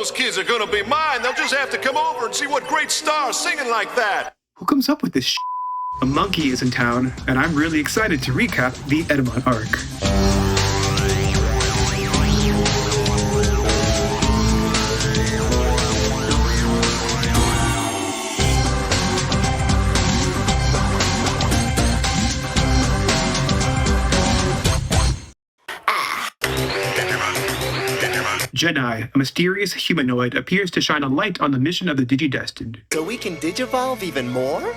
those kids are gonna be mine. They'll just have to come over and see what great stars singing like that. Who comes up with this shit? A monkey is in town, and I'm really excited to recap the Etemon arc. Jedi, a mysterious humanoid, appears to shine a light on the mission of the Digidestined. So we can digivolve even more?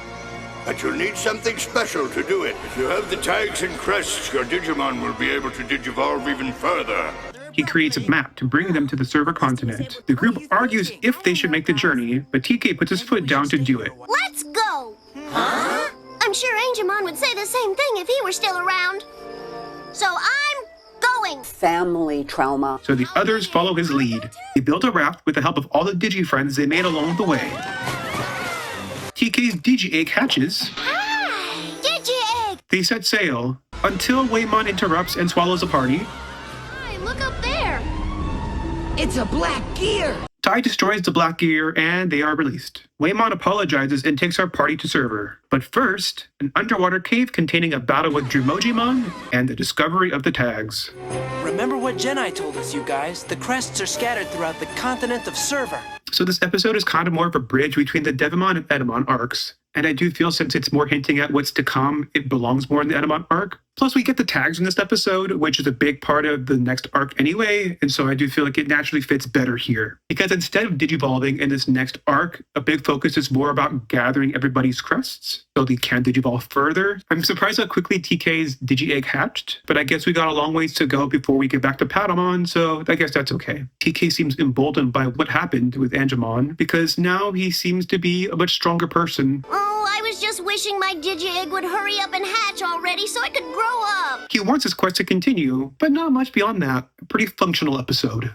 But you'll need something special to do it. If you have the tags and crests, your Digimon will be able to digivolve even further. He creates a map to bring them to the server continent. The group argues if they should make the journey, but TK puts his foot down to do it. Let's go! Huh? I'm sure Angemon would say the same thing if he were still around. So I'm going. Family trauma. So the others follow his lead. They build a raft with the help of all the Digi-friends they made along the way. TK's Digi-egg hatches. Hi! Digi-egg! They set sail, until Waymon interrupts and swallows a party. Hi, look up there! It's a black gear! Tai destroys the black gear, and they are released. Waymon apologizes and takes our party to server. But first, an underwater cave containing a battle with Dremojimon and the discovery of the tags. Remember what Jedi told us, you guys. The crests are scattered throughout the continent of Server. So this episode is kind of more of a bridge between the Devimon and Etemon arcs. And I do feel since it's more hinting at what's to come, it belongs more in the Etemon arc. Plus, we get the tags in this episode, which is a big part of the next arc anyway, and so I do feel like it naturally fits better here. Because instead of digivolving in this next arc, a big focus is more about gathering everybody's crests, so they can digivolve further. I'm surprised how quickly TK's Digi-egg hatched, but I guess we got a long ways to go before we get back to Patamon, so I guess that's okay. TK seems emboldened by what happened with Angemon, because now he seems to be a much stronger person. Oh, I was just wishing my Digi-egg would hurry up and hatch already so I could grow up. He wants his quest to continue, but not much beyond that. A pretty functional episode.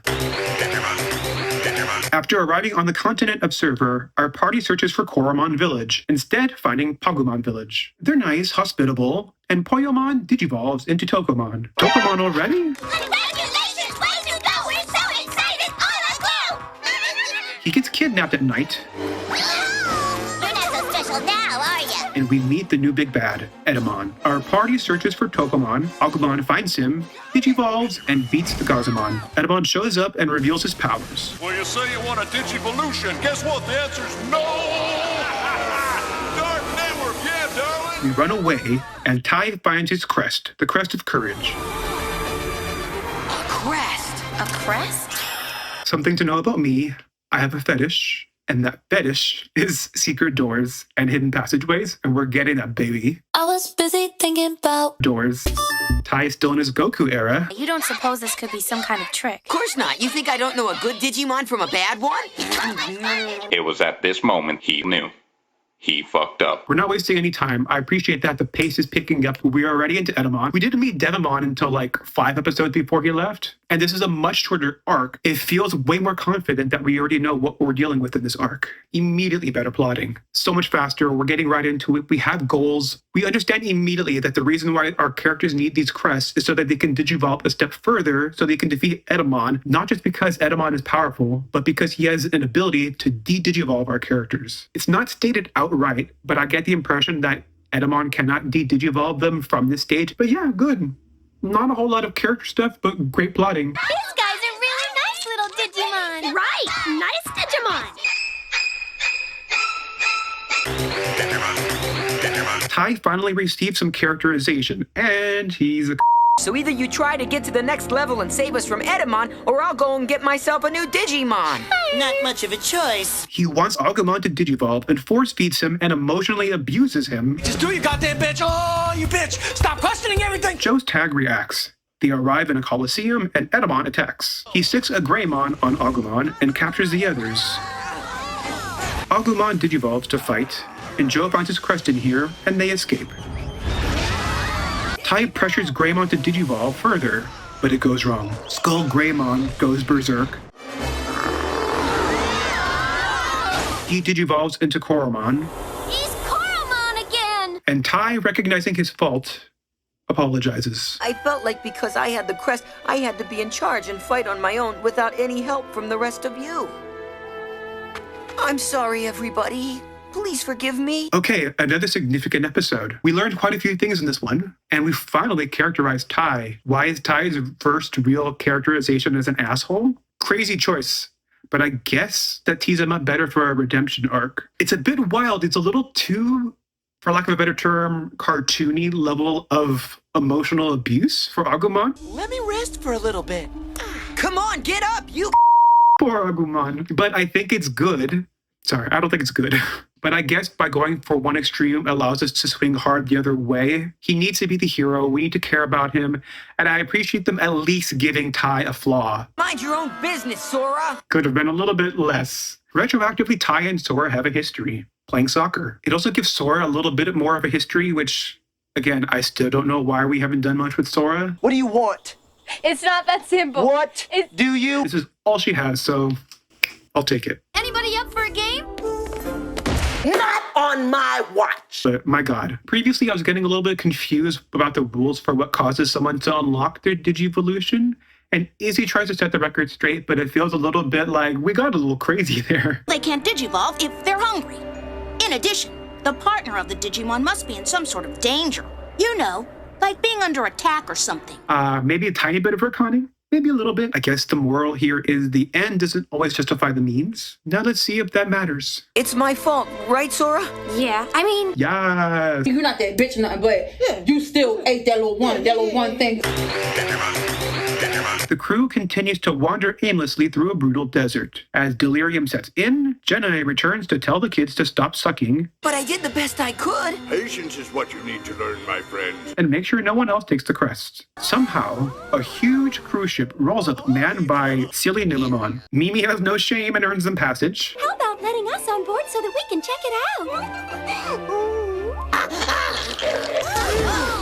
After arriving on the continent of Server, our party searches for Koromon Village, instead finding Pagumon Village. They're nice, hospitable, and Poyomon digivolves into Tokomon. Tokomon already? Congratulations! Way to go! We're so excited! On a go! He gets kidnapped at night, You're not so special now, are you? and we meet the new big bad, Etemon. Our party searches for Tokomon, Agumon finds him, digivolves, and beats the Gazamon. Etemon shows up and reveals his powers. Well, you say you want a Digivolution. Guess what? The answer's no! Dark Network, yeah, darling! We run away, and Tai finds his crest, the crest of courage. A crest! A crest? Something to know about me, I have a fetish, and that fetish is secret doors and hidden passageways, and we're getting that, baby. I was busy thinking about Doors. Tai is still in his Goku era. You don't suppose this could be some kind of trick? Of course not. You think I don't know a good Digimon from a bad one? It was at this moment he knew. He fucked up. We're not wasting any time. I appreciate that the pace is picking up. We're already into Etemon. We didn't meet Devimon until like 5 episodes before he left. And this is a much shorter arc. It feels way more confident that we already know what we're dealing with in this arc. Immediately better plotting. So much faster. We're getting right into it. We have goals. We understand immediately that the reason why our characters need these crests is so that they can digivolve a step further so they can defeat Etemon, not just because Etemon is powerful, but because he has an ability to de-digivolve our characters. It's not stated outright, but I get the impression that Etemon cannot de-digivolve them from this stage. But yeah, good. Not a whole lot of character stuff, but great plotting. These guys are really nice little Digimon. Right, nice Digimon. Tai finally received some characterization, and he's a So either you try to get to the next level and save us from Etemon, or I'll go and get myself a new Digimon. Not much of a choice. He wants Agumon to digivolve and force feeds him and emotionally abuses him. Just do your goddamn bitch! Oh, you bitch! Stop questioning everything! Joe's tag reacts. They arrive in a coliseum and Etemon attacks. He sticks a Greymon on Agumon and captures the others. Agumon digivolves to fight, and Joe finds his crest in here, and they escape. Tai pressures Greymon to digivolve further, but it goes wrong. SkullGreymon goes berserk. He digivolves into Koromon. He's Koromon again. And Tai, recognizing his fault, apologizes. I felt like because I had the crest, I had to be in charge and fight on my own without any help from the rest of you. I'm sorry, everybody. Please forgive me. Okay, another significant episode. We learned quite a few things in this one, and we finally characterized Tai. Why is Tai's first real characterization as an asshole? Crazy choice. But I guess that tees him up better for a redemption arc. It's a bit wild. It's a little too, for lack of a better term, cartoony level of emotional abuse for Agumon. Let me rest for a little bit. Come on, get up, you. Poor Agumon. But I think it's good. Sorry, I don't think it's good. But I guess by going for one extreme allows us to swing hard the other way. He needs to be the hero. We need to care about him. And I appreciate them at least giving Tai a flaw. Mind your own business, Sora. Could have been a little bit less. Retroactively, Tai and Sora have a history, playing soccer. It also gives Sora a little bit more of a history, which, again, I still don't know why we haven't done much with Sora. What do you want? It's not that simple. What do you? This is all she has, so I'll take it. Anybody up for a game? Not on my watch. But my God, previously I was getting a little bit confused about the rules for what causes someone to unlock their Digivolution. And Izzy tries to set the record straight, but it feels a little bit like we got a little crazy there. They can't digivolve if they're hungry. In addition, the partner of the Digimon must be in some sort of danger. You know, like being under attack or something. Maybe a tiny bit of retconning. Maybe a little bit. I guess the moral here is the end doesn't always justify the means. Now let's see if that matters. It's my fault, right, Sora? Yeah, I mean... Yes. You're not that bitch or nothing, but you still ate that little one thing. The crew continues to wander aimlessly through a brutal desert. As delirium sets in, Jenna returns to tell the kids to stop sucking. But I did the best I could. Patience is what you need to learn, my friend. And make sure no one else takes the crests. Somehow, a huge cruise ship rolls up manned by silly Numemon. Mimi has no shame and earns them passage. How about letting us on board so that we can check it out?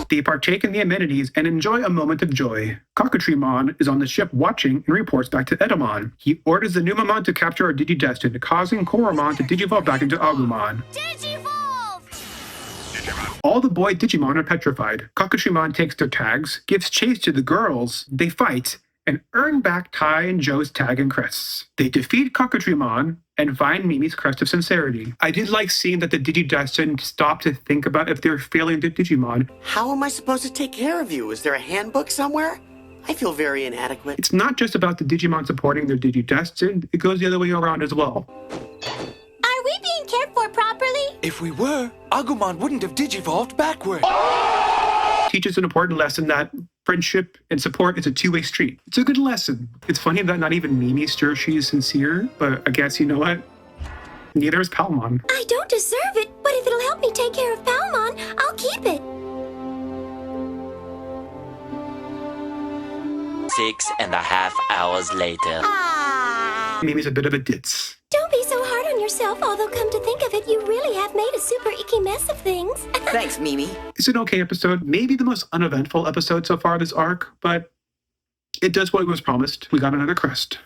They partake in the amenities and enjoy a moment of joy. Cockatriemon is on the ship watching and reports back to Etemon. He orders the Numemon to capture our Digidestined, causing Koromon to digivolve back into Agumon. Digivolve! All the boy Digimon are petrified. Cockatriemon takes their tags, gives chase to the girls, they fight, and earn back Tai and Joe's tag and crests. They defeat Cockatriemon and find Mimi's crest of sincerity. I did like seeing that the Digidestined stop to think about if they're failing the Digimon. How am I supposed to take care of you? Is there a handbook somewhere? I feel very inadequate. It's not just about the Digimon supporting their Digidestined, it goes the other way around as well. Are we being cared for properly? If we were, Agumon wouldn't have digivolved backward. Teaches an important lesson that friendship and support is a two-way street. It's a good lesson. It's funny that not even Mimi's sure she's sincere, but I guess you know what? Neither is Palmon. I don't deserve it, but if it'll help me take care of Palmon, I'll keep it. 6.5 hours later. Mimi's a bit of a ditz. Don't be so hard on yourself, although come to think of it, you really have made a super icky mess of things. Thanks, Mimi. It's an okay episode. Maybe the most uneventful episode so far this arc, but it does what was promised. We got another crest.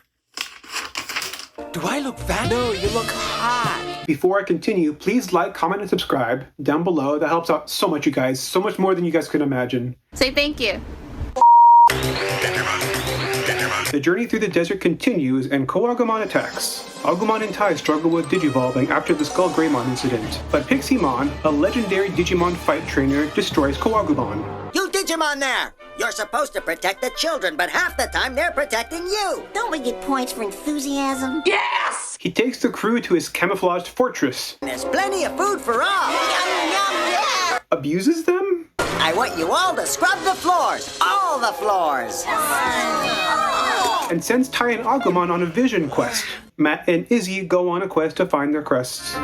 Do I look fat? No, you look hot. Before I continue, please like, comment, and subscribe down below. That helps out so much, you guys. So much more than you guys could imagine. Say thank you. The journey through the desert continues, and Agumon attacks. Agumon and Tai struggle with digivolving after the SkullGreymon incident, but Piximon, a legendary Digimon fight trainer, destroys Agumon. You Digimon there! You're supposed to protect the children, but half the time they're protecting you! Don't we get points for enthusiasm? Yes! He takes the crew to his camouflaged fortress. There's plenty of food for all! Yum, yum, yeah! Abuses them? I want you all to scrub the floors! All the floors! And sends Tai and Agumon on a vision quest. Matt and Izzy go on a quest to find their crests.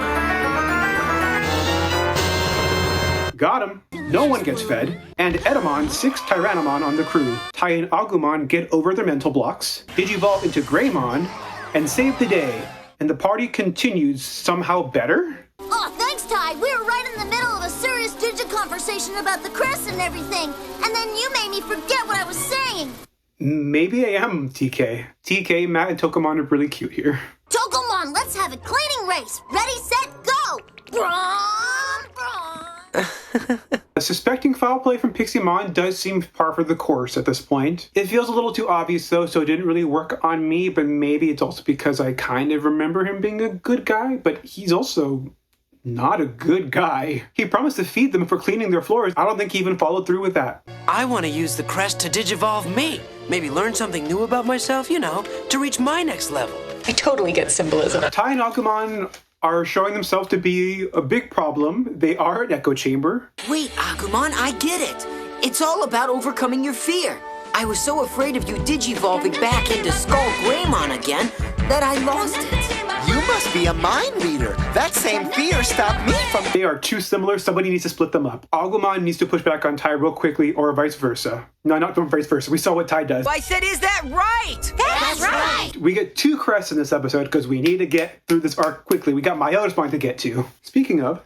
Got him. No one gets fed. And Etemon sics Tyrannomon on the crew. Tai and Agumon get over their mental blocks, digivolve into Greymon, and save the day. And the party continues somehow better? Oh, thanks, Ty. We were right in the middle of a serious conversation about the crests and everything. And then you made me forget what I was saying. Maybe I am, TK. TK, Matt, and Tokomon are really cute here. Tokomon, let's have a cleaning race. Ready, set, go! Brom, brom. Suspecting foul play from Piximon does seem par for the course at this point. It feels a little too obvious though, so it didn't really work on me, but maybe it's also because I kind of remember him being a good guy, but he's also not a good guy. He promised to feed them for cleaning their floors. I don't think he even followed through with that. I want to use the crest to digivolve me. Maybe learn something new about myself, you know, to reach my next level. I totally get symbolism. Tai and Agumon are showing themselves to be a big problem. They are an echo chamber. Wait, Agumon, I get it. It's all about overcoming your fear. I was so afraid of you digivolving back into SkullGreymon again that I lost it. You must be a mind reader. That same fear stopped me from... They are too similar. Somebody needs to split them up. Agumon needs to push back on Tai real quickly, or vice versa. No, not vice versa. We saw what Tai does. I said, is that right? That's right. We get 2 crests in this episode because we need to get through this arc quickly. We got Milestones to get to. Speaking of...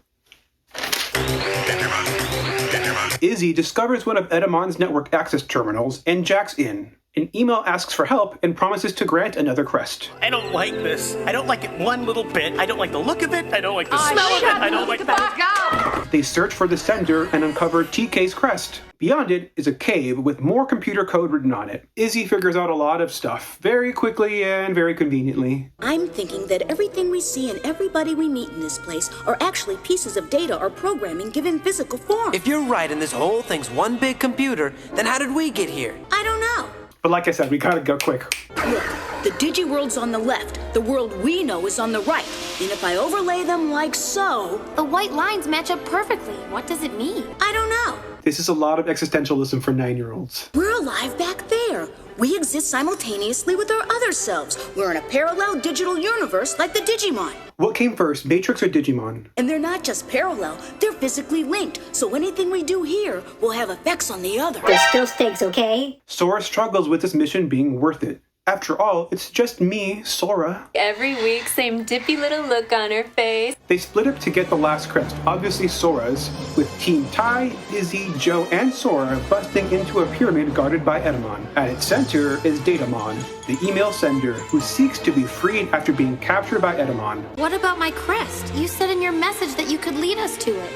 Izzy discovers one of Etemon's network access terminals and jacks in. An email asks for help and promises to grant another crest. I don't like this. I don't like it one little bit. I don't like the look of it. I don't like the smell of it. I don't like the... They search for the sender and uncover TK's crest. Beyond it is a cave with more computer code written on it. Izzy figures out a lot of stuff very quickly and very conveniently. I'm thinking that everything we see and everybody we meet in this place are actually pieces of data or programming given physical form. If you're right and this whole thing's one big computer, then how did we get here? I don't know. But like I said, we gotta go quick. Look, the Digi-world's on the left, the world we know is on the right, and if I overlay them like so... The white lines match up perfectly. What does it mean? I don't know. This is a lot of existentialism for 9-year-olds. We're alive back there. We exist simultaneously with our other selves. We're in a parallel digital universe like the Digimon. What came first, Matrix or Digimon? And they're not just parallel, they're physically linked, so anything we do here will have effects on the other. There's still stakes, okay? Sora struggles with this mission being worth it. After all, it's just me, Sora. Every week, same dippy little look on her face. They split up to get the last crest, obviously Sora's, with Team Tai, Izzy, Joe, and Sora busting into a pyramid guarded by Etemon. At its center is Datamon, the email sender, who seeks to be freed after being captured by Etemon. What about my crest? You said in your message that you could lead us to it.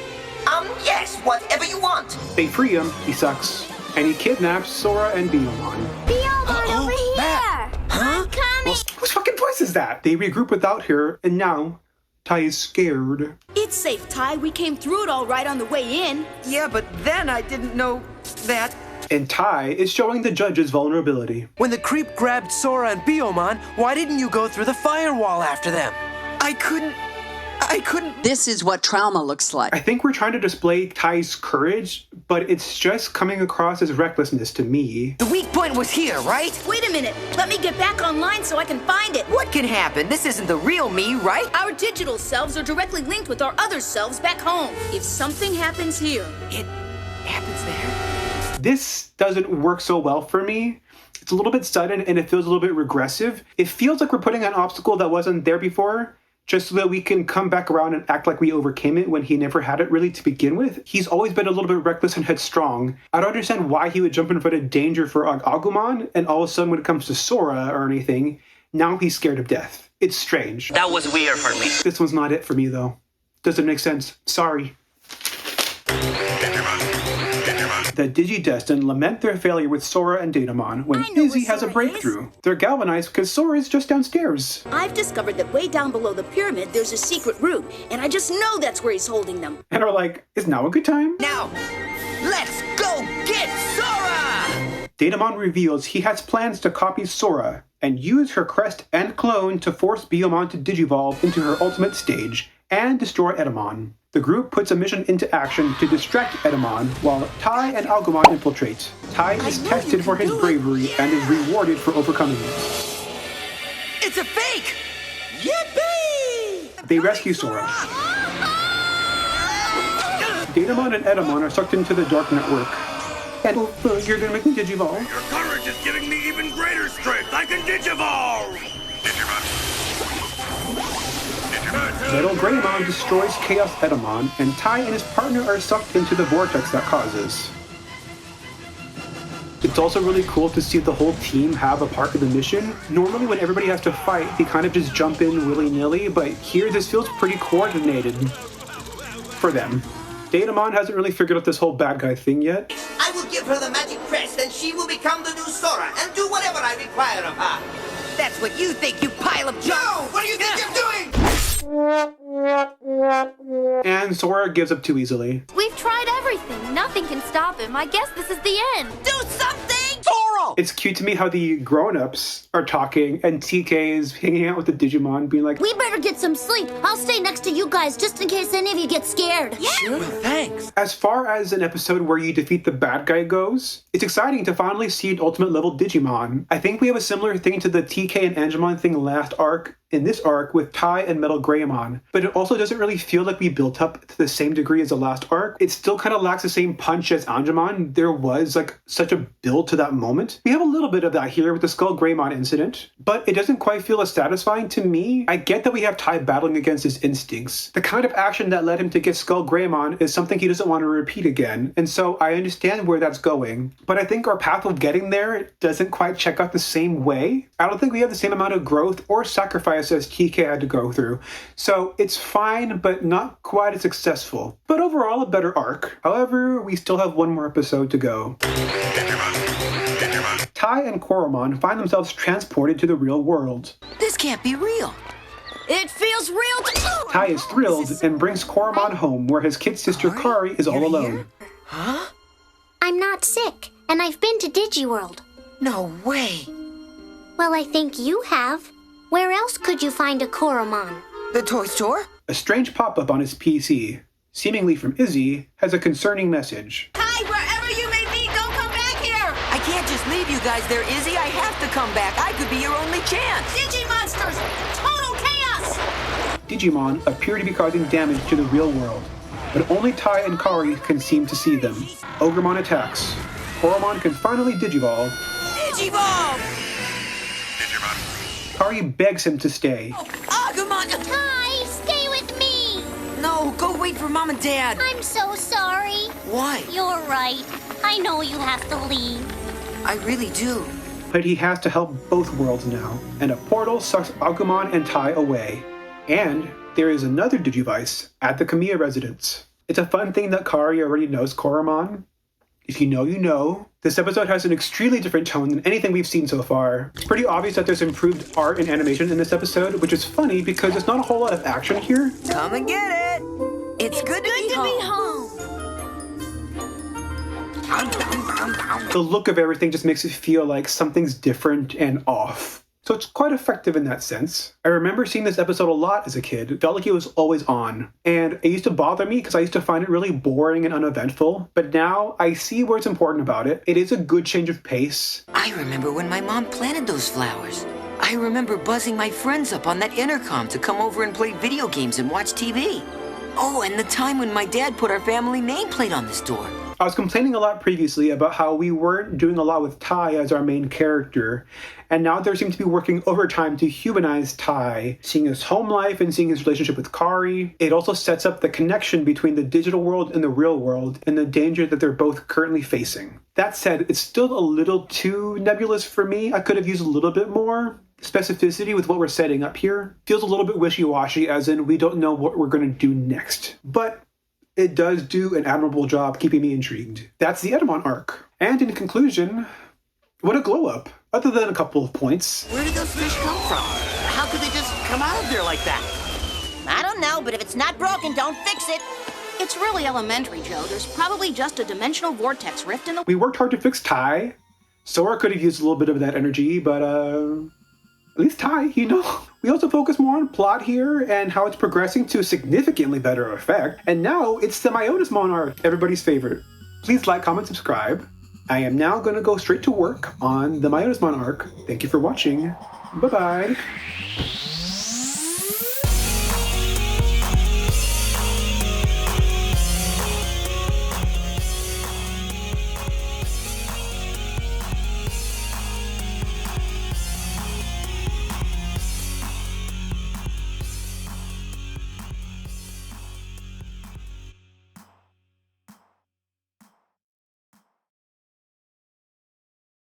Yes, whatever you want. They free him, he sucks, and he kidnaps Sora and Biyomon. Biyomon, over here! Huh? I'm coming! Whose fucking voice is that? They regroup without her, and now Tai is scared. It's safe, Tai. We came through it all right on the way in. Yeah, but then I didn't know that. And Tai is showing the judge's vulnerability. When the creep grabbed Sora and Biyomon, why didn't you go through the firewall after them? I couldn't. This is what trauma looks like. I think we're trying to display Tai's courage, but it's just coming across as recklessness to me. The weak point was here, right? Wait a minute. Let me get back online so I can find it. What can happen? This isn't the real me, right? Our digital selves are directly linked with our other selves back home. If something happens here... It happens there? This doesn't work so well for me. It's a little bit sudden and it feels a little bit regressive. It feels like we're putting an obstacle that wasn't there before, just so that we can come back around and act like we overcame it when he never had it really to begin with. He's always been a little bit reckless and headstrong. I don't understand why he would jump in front of danger for Agumon, and all of a sudden when it comes to Sora or anything, now he's scared of death. It's strange. That was weird for me. This one's not it for me, though. Doesn't make sense. Sorry. The Digidestined lament their failure with Sora and Datamon when Izzy has a breakthrough. They're galvanized because Sora is just downstairs. I've discovered that way down below the pyramid there's a secret route, and I just know that's where he's holding them. And are like, is now a good time? Now, let's go get Sora! Datamon reveals he has plans to copy Sora and use her crest and clone to force Biyomon to digivolve into her ultimate stage and destroy Etemon. The group puts a mission into action to distract Etemon while Tai and Agumon infiltrate. Tai is tested for his bravery and is rewarded for overcoming it. It's a fake! Yippee! They rescue Sora. Datamon and Etemon are sucked into the dark network. And you're gonna make me digivolve? Your courage is giving me even greater strength. I can digivolve! Metal Greymon destroys Chaos Etemon, and Tai and his partner are sucked into the vortex that causes. It's also really cool to see the whole team have a part of the mission. Normally when everybody has to fight, they kind of just jump in willy-nilly, but here this feels pretty coordinated for them. Etemon hasn't really figured out this whole bad guy thing yet. I will give her the magic crest and she will become the new Sora and do whatever I require of her. That's what you think, you pile of junk! No! What do you think you're doing? And Sora gives up too easily. We've tried everything. Nothing can stop him. I guess this is the end. Do something! Sora! It's cute to me how the grown-ups are talking and TK is hanging out with the Digimon being like, We better get some sleep. I'll stay next to you guys just in case any of you get scared. Yeah. Well, thanks. As far as an episode where you defeat the bad guy goes, it's exciting to finally see an ultimate level Digimon. I think we have a similar thing to the TK and Angemon thing last arc in this arc with Tai and SkullGreymon, but it also doesn't really feel like we built up to the same degree as the last arc. It still kind of lacks the same punch as Angemon. There was like such a build to that moment. We have a little bit of that here with the SkullGreymon incident, but it doesn't quite feel as satisfying to me. I get that we have Tai battling against his instincts. The kind of action that led him to get SkullGreymon is something he doesn't want to repeat again, and so I understand where that's going, but I think our path of getting there doesn't quite check out the same way. I don't think we have the same amount of growth or sacrifice as TK had to go through. So it's fine, but not quite as successful. But overall, a better arc. However, we still have one more episode to go. Tai and Koromon find themselves transported to the real world. This can't be real. It feels real to Tai is thrilled and brings Koromon home where his kid sister Kari is all alone. Huh? I'm not sick, and I've been to Digiworld. No way. Well, I think you have. Where else could you find a Koromon? The toy store? A strange pop-up on his PC, seemingly from Izzy, has a concerning message. Hi, wherever you may be, don't come back here! I can't just leave you guys there, Izzy. I have to come back. I could be your only chance. Digimonsters! Total chaos! Digimon appear to be causing damage to the real world, but only Tai and Kari can seem to see them. Ogremon attacks. Koromon can finally Digivolve. Digivolve! Kari begs him to stay. Agumon! Tai, stay with me! No, go wait for Mom and Dad. I'm so sorry. Why? You're right. I know you have to leave. I really do. But he has to help both worlds now, and a portal sucks Agumon and Tai away. And there is another Digivice at the Kamiya residence. It's a fun thing that Kari already knows Koromon. If you know, you know. This episode has an extremely different tone than anything we've seen so far. It's pretty obvious that there's improved art and animation in this episode, which is funny because there's not a whole lot of action here. Come and get it! It's good to be home. The look of everything just makes it feel like something's different and off. So it's quite effective in that sense. I remember seeing this episode a lot as a kid. It felt like it was always on. And it used to bother me because I used to find it really boring and uneventful. But now I see what's important about it. It is a good change of pace. I remember when my mom planted those flowers. I remember buzzing my friends up on that intercom to come over and play video games and watch TV. Oh, and the time when my dad put our family nameplate on this door. I was complaining a lot previously about how we weren't doing a lot with Tai as our main character, and now there seems to be working overtime to humanize Tai, seeing his home life and seeing his relationship with Kari. It also sets up the connection between the digital world and the real world and the danger that they're both currently facing. That said, it's still a little too nebulous for me. I could have used a little bit more specificity with what we're setting up here. Feels a little bit wishy-washy, as in we don't know what we're going to do next. But it does do an admirable job keeping me intrigued. That's the Etemon arc. And in conclusion, what a glow-up. Other than a couple of points. Where did those fish come from? How could they just come out of there like that? I don't know, but if it's not broken, don't fix it. It's really elementary, Joe. There's probably just a dimensional vortex rift in the... We worked hard to fix Tai. Sora could have used a little bit of that energy, but at least Tai, you know. We also focus more on plot here and how it's progressing to significantly better effect. And now it's the Myotismon arc, everybody's favorite. Please like, comment, subscribe. I am now going to go straight to work on the Myotismon arc. Thank you for watching. Bye-bye.